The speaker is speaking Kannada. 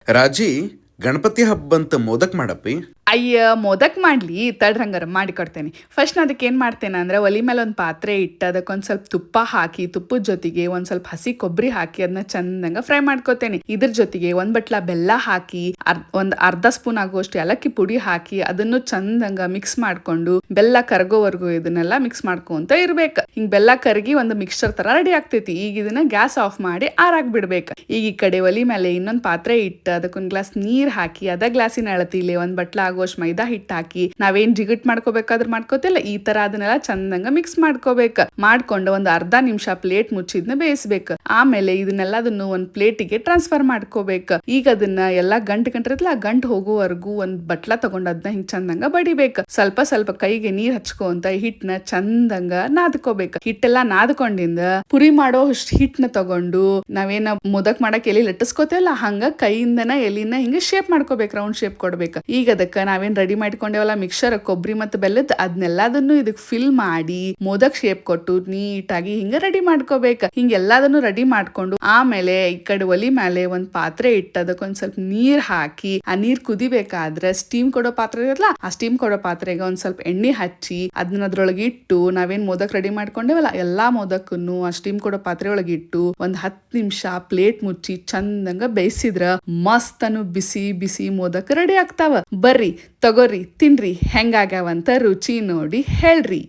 ರಾಜಿ ಗಣಪತಿ ಹಬ್ಬಂತ ಮೋದಕ್ ಮಾಡಪ್ಪಿ. ಅಯ್ಯ ಮೋದಕ್ ಮಾಡ್ಲಿ ತಡ್ರಂಗಾರ ಮಾಡಿ ಕೊಡ್ತೇನೆ. ಫಸ್ಟ್ ನಾ ಅದಕ್ಕೆ ಏನ್ ಮಾಡ್ತೇನೆ ಅಂದ್ರೆ ಒಲಿ ಮೇಲೆ ಒಂದು ಪಾತ್ರೆ ಇಟ್ಟು ಅದಕ್ಕೊಂದ್ ಸ್ವಲ್ಪ ತುಪ್ಪ ಹಾಕಿ, ತುಪ್ಪದ ಜೊತೆಗೆ ಒಂದ್ ಸ್ವಲ್ಪ ಹಸಿ ಕೊಬ್ಬರಿ ಹಾಕಿ ಅದನ್ನ ಚಂದಂಗ ಫ್ರೈ ಮಾಡ್ಕೋತೇನೆ. ಇದ್ರ ಜೊತೆಗೆ ಒಂದ್ ಬಟ್ಲ ಬೆಲ್ಲ ಹಾಕಿ ಒಂದ್ ಅರ್ಧ ಸ್ಪೂನ್ ಆಗುವಷ್ಟು ಏಲಕ್ಕಿ ಪುಡಿ ಹಾಕಿ ಅದನ್ನು ಚಂದಂಗ ಮಿಕ್ಸ್ ಮಾಡ್ಕೊಂಡು ಬೆಲ್ಲ ಕರಗೋವರೆಗೂ ಇದನ್ನೆಲ್ಲ ಮಿಕ್ಸ್ ಮಾಡ್ಕೊಂತ ಇರ್ಬೇಕು. ಹಿಂಗ್ ಬೆಲ್ಲ ಕರಗಿ ಒಂದು ಮಿಕ್ಸ್ಚರ್ ತರ ರೆಡಿ ಆಗ್ತೈತಿ. ಈಗ ಇದನ್ನ ಗ್ಯಾಸ್ ಆಫ್ ಮಾಡಿ ಆರಾಕ್ ಬಿಡ್ಬೇಕು. ಈಗ ಈ ಕಡೆ ಒಲಿ ಮೇಲೆ ಇನ್ನೊಂದ್ ಪಾತ್ರೆ ಇಟ್ಟು ಅದಕ್ಕೊಂದ್ ಗ್ಲಾಸ್ ನೀರ್ ಹಾಕಿ ಅದ ಗ್ಲಾಸಿನ ಅಳತಿಲಿ ಒಂದ್ ಬಟ್ಲ ಆಗುವಷ್ಟು ಮೈದಾ ಹಿಟ್ಟು ಹಾಕಿ ನಾವೇನ್ ಜಿಗಟ್ ಮಾಡ್ಕೋಬೇಕಾದ್ರೂ ಮಾಡ್ಕೋತಿಲ್ಲ, ಈ ತರ ಅದನ್ನೆಲ್ಲ ಚಂದಂಗ ಮಿಕ್ಸ್ ಮಾಡ್ಕೋಬೇಕು. ಮಾಡ್ಕೊಂಡು ಒಂದ್ ಅರ್ಧ ನಿಮಿಷ ಪ್ಲೇಟ್ ಮುಚ್ಚಿದ್ನ ಬೇಯಿಸ್ಬೇಕು. ಆಮೇಲೆ ಇದನ್ನೆಲ್ಲದನ್ನು ಒಂದ್ ಪ್ಲೇಟಿಗೆ ಟ್ರಾನ್ಸ್ಫರ್ ಮಾಡ್ಕೋಬೇಕು. ಈಗ ಅದನ್ನ ಎಲ್ಲಾ ಗಂಟು ಇರ್ತಲ್ಲ, ಆ ಗಂಟು ಹೋಗುವವರೆಗೂ ಒಂದ್ ಬಟ್ಲ ತಗೊಂಡ್ ಅದನ್ನ ಹಿಂಗ್ ಚಂದಂಗ ಬಡಿಬೇಕು. ಸ್ವಲ್ಪ ಸ್ವಲ್ಪ ಕೈಗೆ ನೀರ್ ಹಚ್ಕೊಂತ ಹಿಟ್ಟನ್ನ ಚಂದಂಗ ನಾದ್ಕೋಬೇಕು. ಹಿಟ್ಟೆಲ್ಲಾ ನಾದ್ಕೊಂಡಿಂದ ಪುರಿ ಮಾಡೋ ಹಿಟ್ಟನ್ನ ತಗೊಂಡು ನಾವೇನ ಮೋದಕ್ ಮಾಡಕ್ ಎಲಿ ಲಟ್ಟಿಸ್ಕೋತೇವಲ್ಲ ಹಂಗ ಕೈಯಿಂದನ ಎಲಿನ ಹಿಂಗ ಶೇಪ್ ಮಾಡ್ಕೋಬೇಕು, ರೌಂಡ್ ಶೇಪ್ ಕೊಡ್ಬೇಕು. ಈಗ ಅದಕ್ಕ ನಾವೇನ್ ರೆಡಿ ಮಾಡ್ಕೊಂಡೇವಲ್ಲ ಮಿಕ್ಸರ್ ಕೊಬ್ಬರಿ ಮತ್ತು ಬೆಲ್ಲದ ಅದನ್ನೆಲ್ಲದನ್ನು ಇದಕ್ ಫಿಲ್ ಮಾಡಿ ಮೋದಕ್ ಶೇಪ್ ಕೊಟ್ಟು ನೀಟಾಗಿ ಹಿಂಗ ರೆಡಿ ಮಾಡ್ಕೋಬೇಕು. ಹಿಂಗ ಎಲ್ಲದನ್ನು ರೆಡಿ ಮಾಡ್ಕೊಂಡು ಆಮೇಲೆ ಈ ಕಡೆ ಒಲಿ ಮೇಲೆ ಒಂದ್ ಪಾತ್ರೆ ಇಟ್ಟು ಅದಕ್ಕೊಂದ್ ಸ್ವಲ್ಪ ನೀರ್ ಹಾಕಿ ಆ ನೀರ್ ಕುದಿಬೇಕಾದ್ರೆ ಸ್ಟೀಮ್ ಕೊಡೋ ಪಾತ್ರೆ ಇರಲ್ಲ, ಆ ಸ್ಟೀಮ್ ಕೊಡೋ ಪಾತ್ರೆಗೆ ಒಂದ್ ಸ್ವಲ್ಪ ಎಣ್ಣೆ ಹಚ್ಚಿ ಅದನ್ನ ಅದ್ರೊಳಗೆ ಇಟ್ಟು ನಾವೇನ್ ಮೋದಕ್ ರೆಡಿ ಮಾಡ್ಕೊಂಡೇವಲ್ಲ ಎಲ್ಲಾ ಮೋದಕನ್ನು ಆ ಸ್ಟೀಮ್ ಕೊಡೋ ಪಾತ್ರೆ ಒಳಗೆ ಇಟ್ಟು ಒಂದ್ 10 ನಿಮಿಷ ಪ್ಲೇಟ್ ಮುಚ್ಚಿ ಚಂದಂಗ ಬೇಯಿಸಿದ್ರ ಮಸ್ತನು ಬಿಸಿ ಬಿಸಿ ಮೋದಕ್ ರೆಡಿ ಆಗ್ತಾವ. ಬರ್ರಿ ತಗೋರಿ ತಿನ್ರಿ ಹೆಂಗಾಗ್ಯಾವಂತ ರುಚಿ ನೋಡಿ ಹೇಳ್ರಿ.